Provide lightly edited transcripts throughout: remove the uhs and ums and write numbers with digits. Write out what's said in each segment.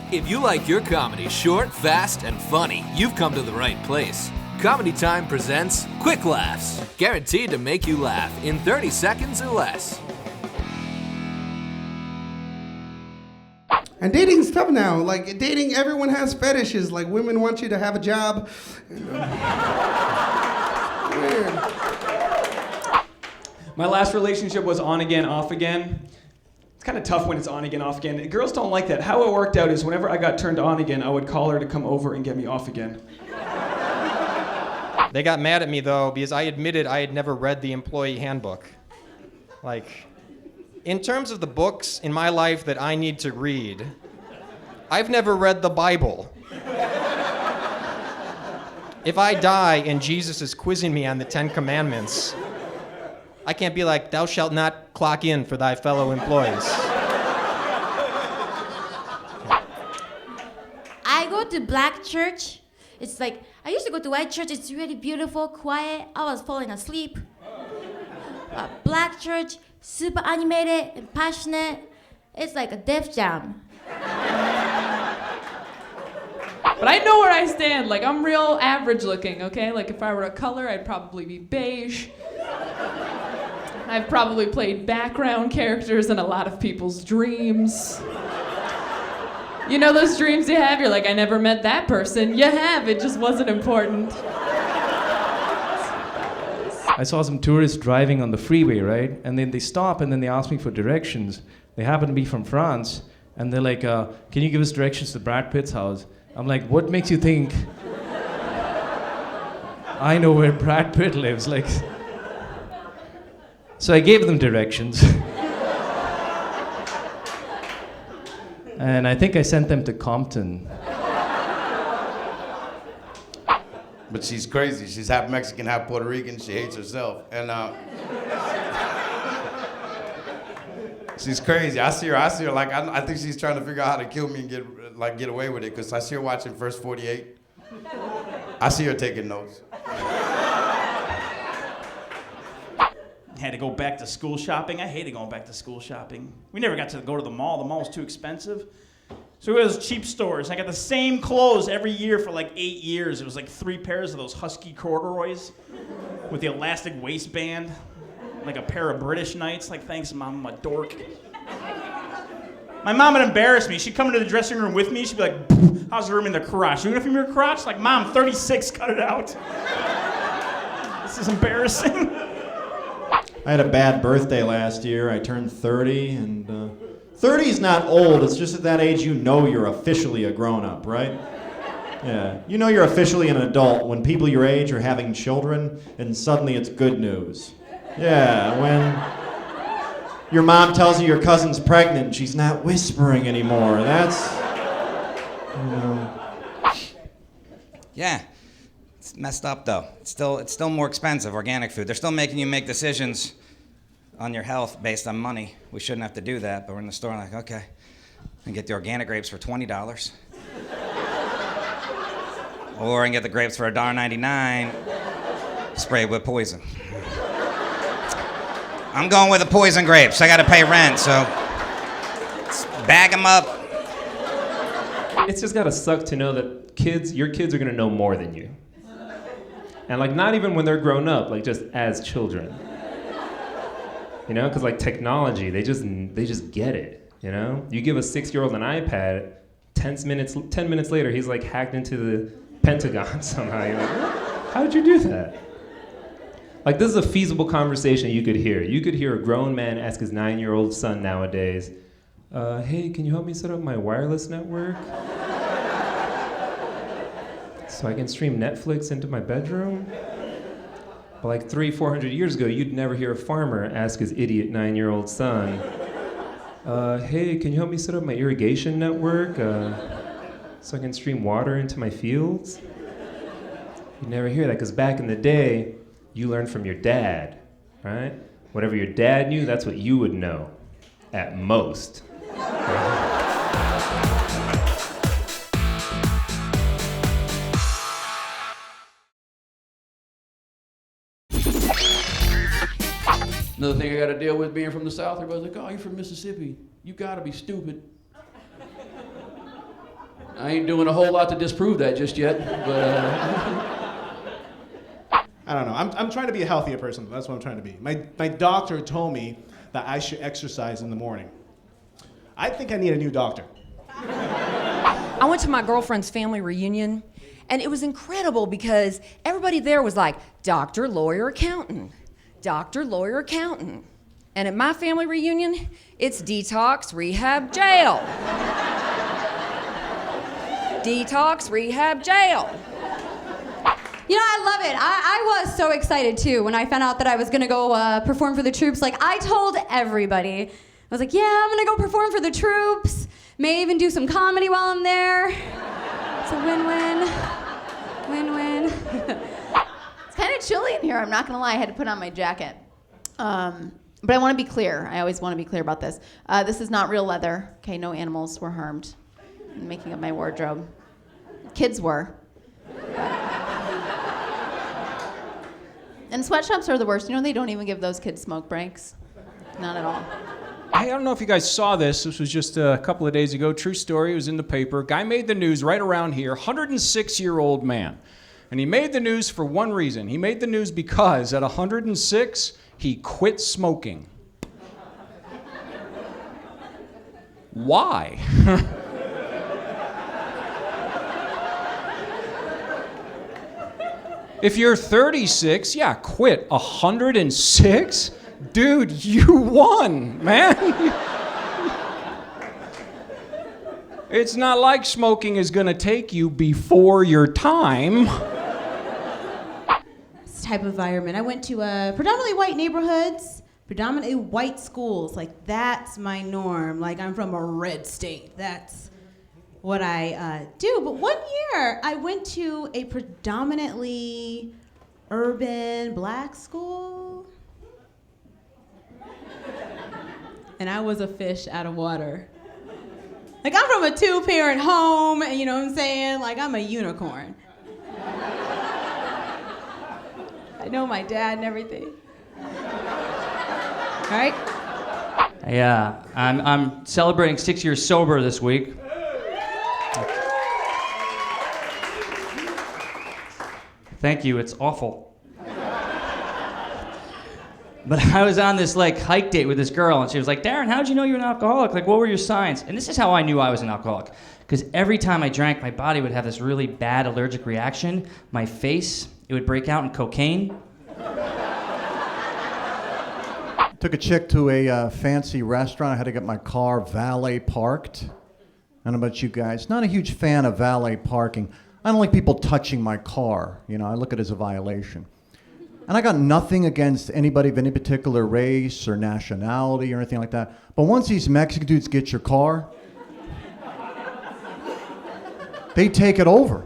If you like your comedy short, fast, and funny, you've come to the right place. Comedy Time presents QuickLaffs, guaranteed to make you laugh in 30 seconds or less. And dating's tough now. Like, dating, everyone has fetishes. Like, women want you to have a job. Weird. My last relationship was on again, off again. It's kind of tough when it's on again, off again. Girls don't like that. How it worked out is whenever I got turned on again, I would call her to come over and get me off again. They got mad at me, though, because I admitted I had never read the employee handbook. In terms of the books in my life that I need to read, I've never read the Bible. If I die and Jesus is quizzing me on the 10 Commandments, I can't be like, thou shalt not clock in for thy fellow employees. I go to black church. It's like, I used to go to white church. It's really beautiful, quiet. I was falling asleep. Black church, super animated and passionate. It's like a Def Jam. But I know where I stand. Like, I'm real average looking, okay? Like, if I were a color, I'd probably be beige. I've probably played background characters in a lot of people's dreams. You know those dreams you have? You're like, I never met that person. You have, it just wasn't important. I saw some tourists driving on the freeway, right? And then they stop and then they ask me for directions. They happen to be from France. And they're like, can you give us directions to Brad Pitt's house? I'm like, what makes you think I know where Brad Pitt lives? Like, so I gave them directions. And I think I sent them to Compton. But she's crazy. She's half Mexican, half Puerto Rican. She hates herself. And she's crazy. I see her like, I think she's trying to figure out how to kill me and get away with it, because I see her watching First 48. I see her taking notes. Had to go back to school shopping. I hated going back to school shopping. We never got to go to the mall. The mall was too expensive. So we go to those cheap stores. I got the same clothes every year for like 8 years. It was like 3 pairs of those husky corduroys with the elastic waistband, like a pair of British Knights. Like, thanks, Mom, I'm a dork. My mom would embarrass me. She'd come into the dressing room with me. She'd be like, how's the room in the crotch? You gonna film your crotch? Like, Mom, 36, cut it out. This is embarrassing. I had a bad birthday last year. I turned 30, and 30 is not old. It's just at that age you know you're officially a grown-up, right? Yeah, you know you're officially an adult when people your age are having children, and suddenly it's good news. Yeah, when your mom tells you your cousin's pregnant and she's not whispering anymore. That's, you know. Yeah. It's messed up, though. It's still more expensive, organic food. They're still making you make decisions on your health based on money. We shouldn't have to do that, but we're in the store and like, okay, I can get the organic grapes for $20. Or I can get the grapes for $1.99 sprayed with poison. I'm going with the poison grapes. I gotta pay rent, so bag them up. It's just gotta suck to know that your kids are gonna know more than you. And like, not even when they're grown up, like just as children. You know, because like technology, they just get it, you know? You give a 6-year-old an iPad, 10 minutes later, he's like hacked into the Pentagon somehow. You're like, how did you do that? Like, this is a feasible conversation you could hear. You could hear a grown man ask his 9-year-old son nowadays, hey, can you help me set up my wireless network? So I can stream Netflix into my bedroom? But like 300-400 years ago, you'd never hear a farmer ask his idiot 9-year-old son, hey, can you help me set up my irrigation network so I can stream water into my fields? You'd never hear that, because back in the day, you learned from your dad, right? Whatever your dad knew, that's what you would know, at most. Another thing I gotta deal with being from the South, everybody's like, oh, you're from Mississippi. You gotta be stupid. I ain't doing a whole lot to disprove that just yet, but I don't know. I'm trying to be a healthier person. That's what I'm trying to be. My doctor told me that I should exercise in the morning. I think I need a new doctor. I went to my girlfriend's family reunion, and it was incredible because everybody there was like, doctor, lawyer, accountant. Doctor, lawyer, accountant. And at my family reunion, it's detox, rehab, jail. Detox, rehab, jail. You know, I love it. I was so excited too when I found out that I was gonna go perform for the troops. Like, I told everybody. I was like, yeah, I'm gonna go perform for the troops. May even do some comedy while I'm there. It's a win-win. Win-win. It's kind of chilly in here, I'm not gonna lie. I had to put on my jacket. But I want to be clear. I always want to be clear about this. This is not real leather. Okay, no animals were harmed in making up my wardrobe. Kids were. And sweatshops are the worst. You know, they don't even give those kids smoke breaks. Not at all. Hey, I don't know if you guys saw this. This was just a couple of days ago. True story. It was in the paper. Guy made the news right around here. 106-year-old man. And he made the news for one reason. He made the news because at 106, he quit smoking. Why? If you're 36, yeah, quit. 106? Dude, you won, man. It's not like smoking is gonna take you before your time. This type of environment. I went to predominantly white neighborhoods, predominantly white schools. Like, that's my norm. Like, I'm from a red state. That's what I do. But one year, I went to a predominantly urban black school. And I was a fish out of water. Like, I'm from a 2-parent home, and you know what I'm saying? Like, I'm a unicorn. I know my dad and everything. All right? Yeah, I'm celebrating 6 years sober this week. Thank you, it's awful. But I was on this hike date with this girl, and she was like, Darren, how'd you know you were an alcoholic? Like, what were your signs? And this is how I knew I was an alcoholic. Because every time I drank, my body would have this really bad allergic reaction. My face, it would break out in cocaine. Took a chick to a fancy restaurant. I had to get my car valet parked. I don't know about you guys. Not a huge fan of valet parking. I don't like people touching my car. You know, I look at it as a violation. And I got nothing against anybody of any particular race or nationality or anything like that. But once these Mexican dudes get your car, they take it over.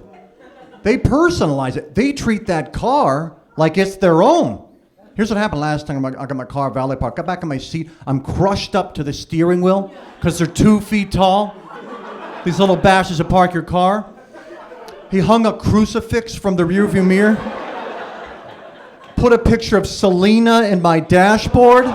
They personalize it. They treat that car like it's their own. Here's what happened last time I got my car valet parked. Got back in my seat. I'm crushed up to the steering wheel because they're 2 feet tall. These little bastards that park your car. He hung a crucifix from the rearview mirror. Put a picture of Selena in my dashboard.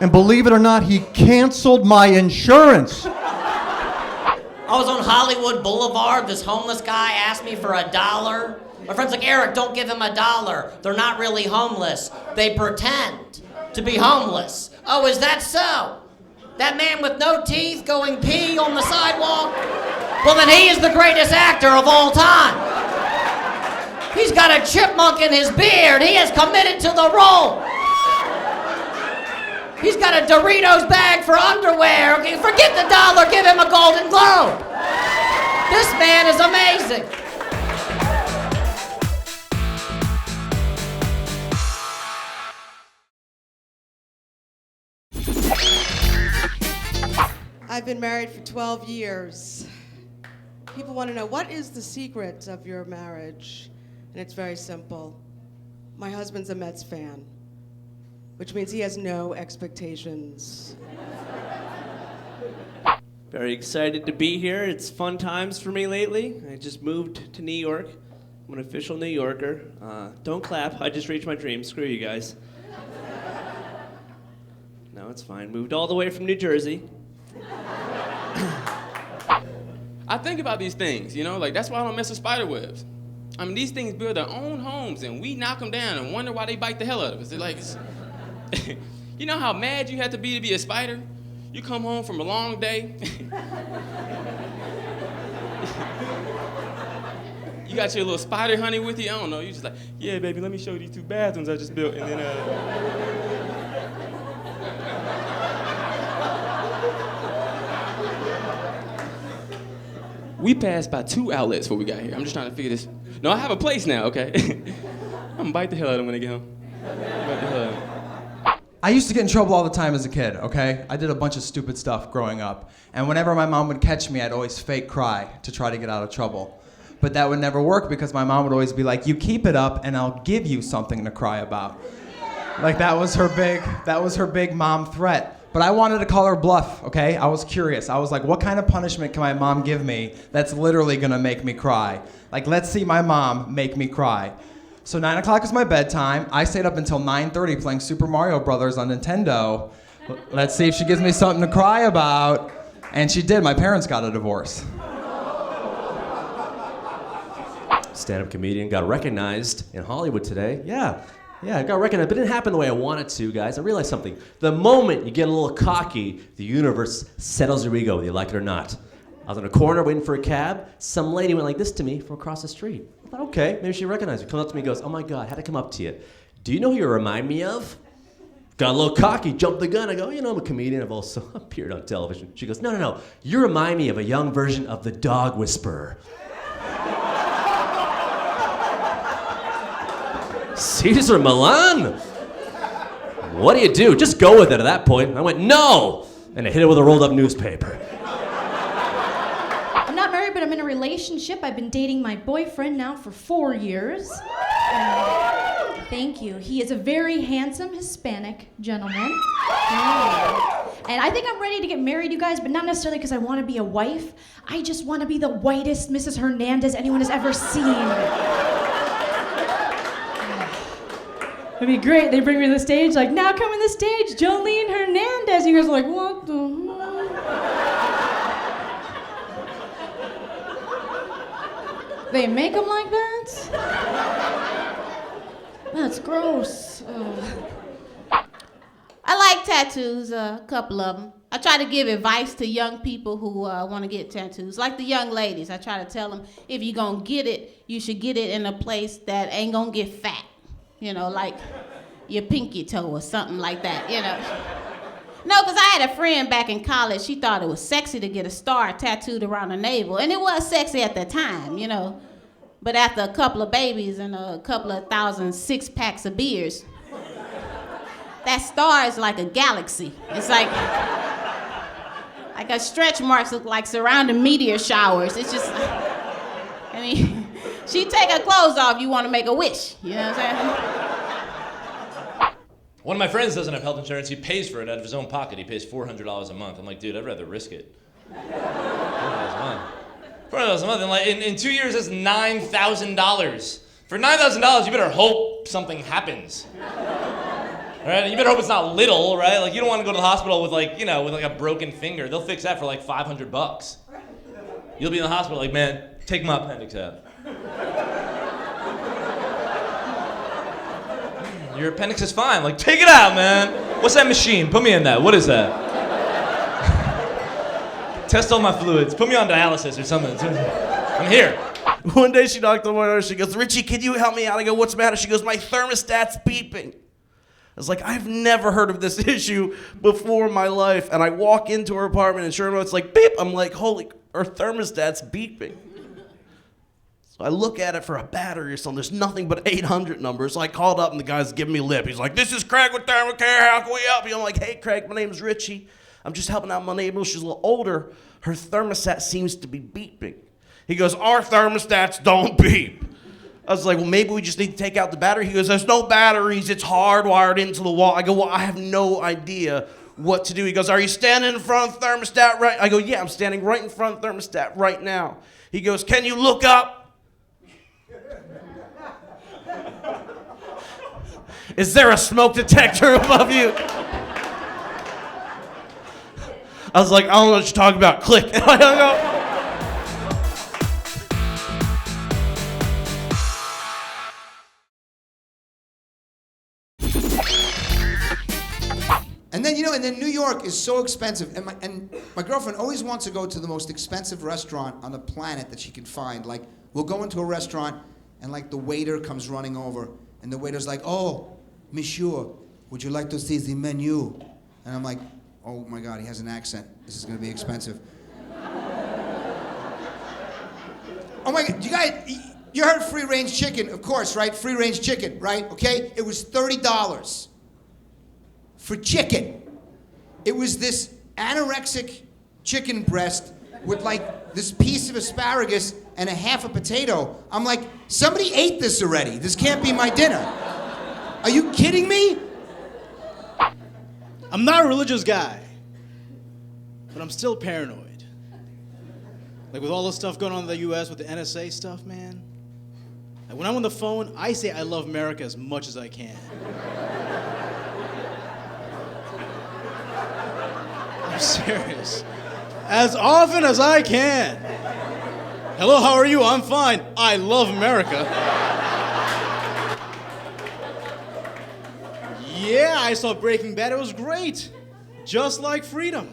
And believe it or not, he canceled my insurance. I was on Hollywood Boulevard. This homeless guy asked me for $1. My friend's like, Eric, don't give him $1. They're not really homeless. They pretend to be homeless. Oh, is that so? That man with no teeth going pee on the sidewalk? Well, then he is the greatest actor of all time. He's got a chipmunk in his beard. He has committed to the role. He's got a Doritos bag for underwear. Okay, forget the $1, give him a Golden Globe. This man is amazing. I've been married for 12 years. People want to know, what is the secret of your marriage? And it's very simple. My husband's a Mets fan, which means he has no expectations. Very excited to be here. It's fun times for me lately. I just moved to New York. I'm an official New Yorker. Don't clap. I just reached my dream. Screw you guys. No, it's fine. Moved all the way from New Jersey. I think about these things, you know, like that's why I don't mess with spider webs. I mean, these things build their own homes, and we knock them down and wonder why they bite the hell out of us. They're like, you know how mad you have to be a spider? You come home from a long day. You got your little spider honey with you. I don't know. You just like, yeah, baby, let me show you these 2 bathrooms I just built, and then we passed by 2 outlets before we got here. I'm just trying to figure this. No, I have a place now, okay? I'm gonna bite the hell out of them when they get home. Bite the hell out of them. I used to get in trouble all the time as a kid, okay? I did a bunch of stupid stuff growing up. And whenever my mom would catch me, I'd always fake cry to try to get out of trouble. But that would never work because my mom would always be like, you keep it up and I'll give you something to cry about. Like that was her big mom threat. But I wanted to call her bluff, okay? I was curious. I was like, what kind of punishment can my mom give me that's literally gonna make me cry? Like, let's see my mom make me cry. So 9 o'clock is my bedtime. I stayed up until 9:30 playing Super Mario Brothers on Nintendo. Let's see if she gives me something to cry about. And she did. My parents got a divorce. Stand-up comedian got recognized in Hollywood today. Yeah, it got recognized, but it didn't happen the way I wanted to, guys. I realized something. The moment you get a little cocky, the universe settles your ego, whether you like it or not. I was in a corner waiting for a cab. Some lady went like this to me from across the street. I thought, okay, maybe she recognized me. Comes up to me and goes, oh my God, how'd I come up to you? Do you know who you remind me of? Got a little cocky, jumped the gun. I go, you know, I'm a comedian. I've also appeared on television. She goes, no. You remind me of a young version of the Dog Whisperer. Caesar Milan? What do? Just go with it at that point. I went, no! And I hit it with a rolled up newspaper. I'm not married, but I'm in a relationship. I've been dating my boyfriend now for 4 years. Thank you. He is a very handsome Hispanic gentleman. And I think I'm ready to get married, you guys, but not necessarily because I want to be a wife. I just want to be the whitest Mrs. Hernandez anyone has ever seen. It'd be great. They bring me to the stage, like, now coming to the stage, Jolene Hernandez. You guys are like, what the hell? They make them like that? That's gross. I like tattoos, a couple of them. I try to give advice to young people who want to get tattoos. Like the young ladies, I try to tell them, if you're going to get it, you should get it in a place that ain't going to get fat. You know, like your pinky toe or something like that, you know. No, because I had a friend back in college, she thought it was sexy to get a star tattooed around her navel. And it was sexy at the time, you know. But after a couple of babies and a couple of 1,000 6-packs of beers, that star is like a galaxy. It's like a stretch marks look like surrounding meteor showers. It's just, I mean, she take her clothes off, you want to make a wish. You know what I'm saying? One of my friends doesn't have health insurance. He pays for it out of his own pocket. He pays $400 a month. I'm like, dude, I'd rather risk it. $400 a month. $400 a month. And like, in 2 years, that's $9,000. For $9,000, you better hope something happens. Right? You better hope it's not little, right? Like, you don't want to go to the hospital with like a broken finger. They'll fix that for like $500. You'll be in the hospital like, man, take my appendix out. Your appendix is fine. Like, take it out, man. What's that machine? Put me in that. What is that? Test all my fluids. Put me on dialysis or something. I'm here. One day she knocked on my door. She goes, Richie, can you help me out? I go, what's the matter? She goes, my thermostat's beeping. I was like, I've never heard of this issue before in my life. And I walk into her apartment and sure enough, it's like, beep. I'm like, holy, her thermostat's beeping. So I look at it for a battery or something. There's nothing but 800 numbers. So I called up and the guy's giving me lip. He's like, this is Craig with Thermocare. How can we help you? I'm like, hey, Craig, my name's Richie. I'm just helping out my neighbor. She's a little older. Her thermostat seems to be beeping. He goes, our thermostats don't beep. I was like, well, maybe we just need to take out the battery. He goes, there's no batteries. It's hardwired into the wall. I go, well, I have no idea what to do. He goes, are you standing in front of the thermostat right? I go, yeah, I'm standing right in front of the thermostat right now. He goes, can you look up? Is there a smoke detector above you? I was like, I don't know what you're talking about. Click. And I hung up. you know, and then New York is so expensive, and my girlfriend always wants to go to the most expensive restaurant on the planet that she can find. Like, we'll go into a restaurant, and like the waiter comes running over, and the waiter's like, "Oh, monsieur, would you like to see the menu?" And I'm like, "Oh my God, he has an accent. This is gonna be expensive." Oh my God, you heard free-range chicken, of course, right? Free-range chicken, right? Okay, it was $30 for chicken. It was this anorexic chicken breast with like this piece of asparagus and a half a potato. I'm like, somebody ate this already. This can't be my dinner. Are you kidding me? I'm not a religious guy, but I'm still paranoid. Like with all the stuff going on in the US with the NSA stuff, man. Like when I'm on the phone, I say I love America as much as I can. I'm serious. As often as I can. Hello, how are you? I'm fine. I love America. Yeah, I saw Breaking Bad. It was great. Just like freedom.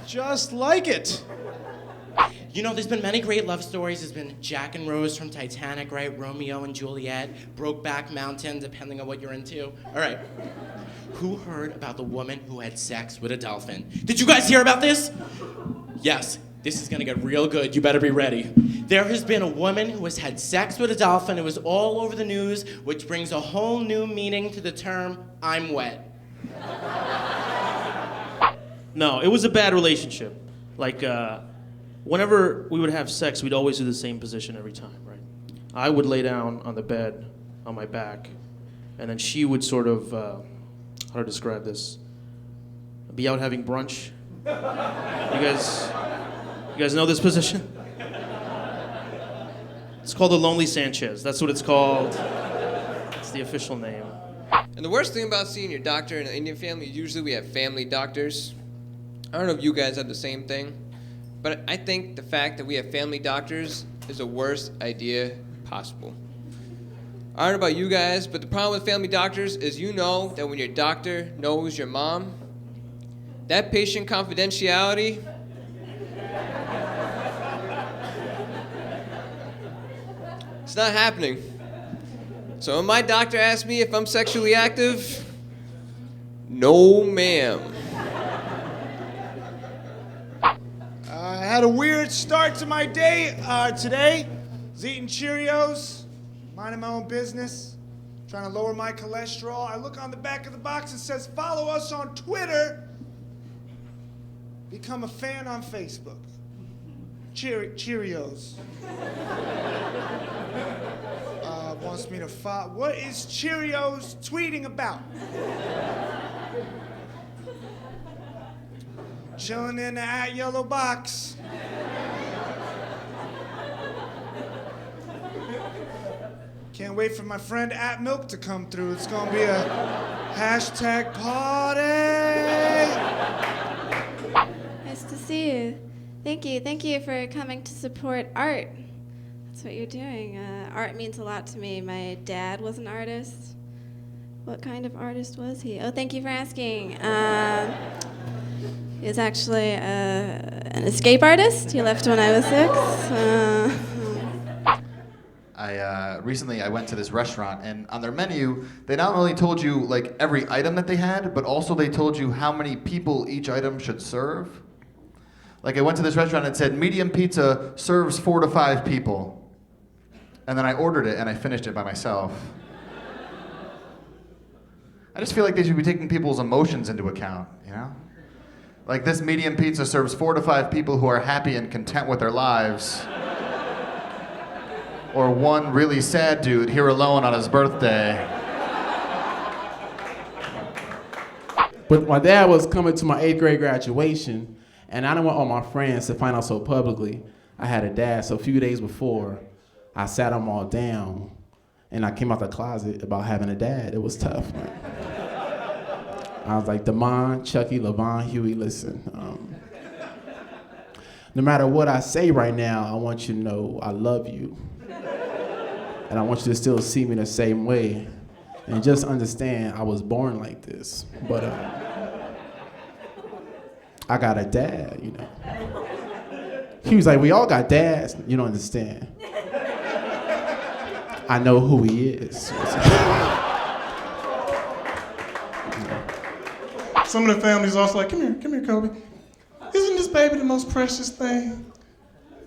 Just like it. You know, there's been many great love stories. There's been Jack and Rose from Titanic, right? Romeo and Juliet, Brokeback Mountain, depending on what you're into. All right. Who heard about the woman who had sex with a dolphin? Did you guys hear about this? Yes, this is gonna get real good. You better be ready. There has been a woman who has had sex with a dolphin. It was all over the news, which brings a whole new meaning to the term, I'm wet. No, it was a bad relationship. Like, whenever we would have sex, we'd always do the same position every time, right? I would lay down on the bed on my back, and then she would sort of, how to describe this? Be out having brunch. You guys know this position? It's called the Lonely Sanchez. That's what it's called. It's the official name. And the worst thing about seeing your doctor in an Indian family, usually we have family doctors. I don't know if you guys have the same thing, but I think the fact that we have family doctors is the worst idea possible. I don't know about you guys, but the problem with family doctors is you know that when your doctor knows your mom, that patient confidentiality, it's not happening. So when my doctor asks me if I'm sexually active, no ma'am. I had a weird start to my day today. I was eating Cheerios, minding my own business, trying to lower my cholesterol. I look on the back of the box, it says, follow us on Twitter. Become a fan on Facebook. Cheerios. Wants me to follow. What is Cheerios tweeting about? Chilling in the @yellow box. Can't wait for my friend @milk to come through. It's gonna be a hashtag party. Nice to see you. Thank you for coming to support art. That's what you're doing. Art means a lot to me. My dad was an artist. What kind of artist was he? Oh, thank you for asking. He was actually an escape artist. He left when I was 6. Recently I went to this restaurant, and on their menu, they not only told you like every item that they had, but also they told you how many people each item should serve. Like I went to this restaurant and it said medium pizza serves 4 to 5 people. And then I ordered it and I finished it by myself. I just feel like they should be taking people's emotions into account, you know? Like this medium pizza serves 4 to 5 people who are happy and content with their lives. Or one really sad dude here alone on his birthday. But my dad was coming to my 8th grade graduation, and I didn't want all my friends to find out so publicly I had a dad. So a few days before, I sat them all down, and I came out the closet about having a dad. It was tough, man. I was like, Damon, Chucky, LaVon, Huey, listen. No matter what I say right now, I want you to know I love you. And I want you to still see me the same way. And just understand, I was born like this. But I got a dad, you know. He was like, we all got dads. You don't understand. I know who he is. Some of the families also like, come here, Kobe. Isn't this baby the most precious thing?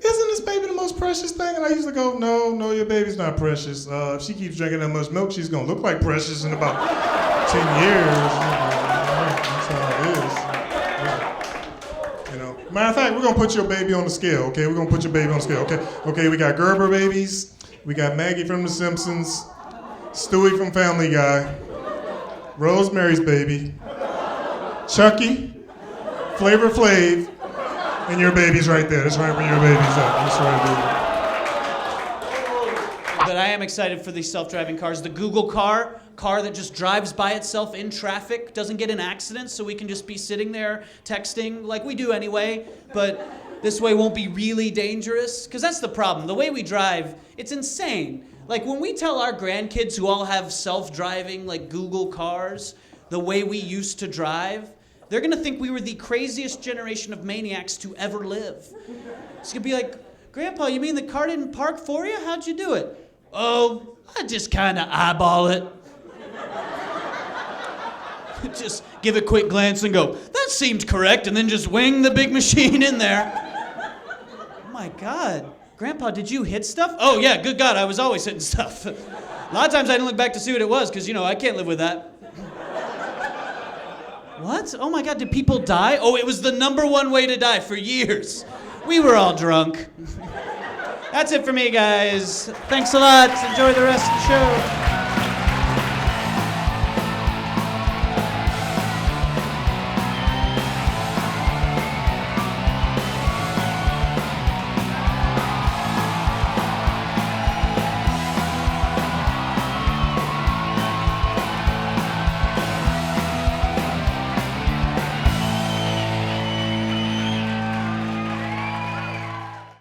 Isn't this baby the most precious thing? And I used to go, no, your baby's not precious. If she keeps drinking that much milk, she's gonna look like Precious in about 10 years. That's how it is. You know. Matter of fact, we're gonna put your baby on the scale, okay? We're gonna put your baby on the scale, okay? Okay, we got Gerber babies, we got Maggie from The Simpsons, Stewie from Family Guy, Rosemary's Baby, Chucky, Flavor Flav, and your baby's right there. That's right where your baby's at. That's right, baby. But I am excited for these self-driving cars. The Google car that just drives by itself in traffic, doesn't get in accidents, so we can just be sitting there texting like we do anyway, but this way won't be really dangerous. Because that's the problem. The way we drive, it's insane. Like when we tell our grandkids who all have self-driving like Google cars, the way we used to drive, they're gonna think we were the craziest generation of maniacs to ever live. It's gonna be like, Grandpa, you mean the car didn't park for you? How'd you do it? Oh, I just kinda eyeball it. Just give a quick glance and go, that seemed correct, and then just wing the big machine in there. Oh my God, Grandpa, did you hit stuff? Oh yeah, good God, I was always hitting stuff. A lot of times I didn't look back to see what it was, because I can't live with that. What? Oh my God, did people die? Oh, it was the #1 way to die for years. We were all drunk. That's it for me, guys. Thanks a lot. Enjoy the rest of the show.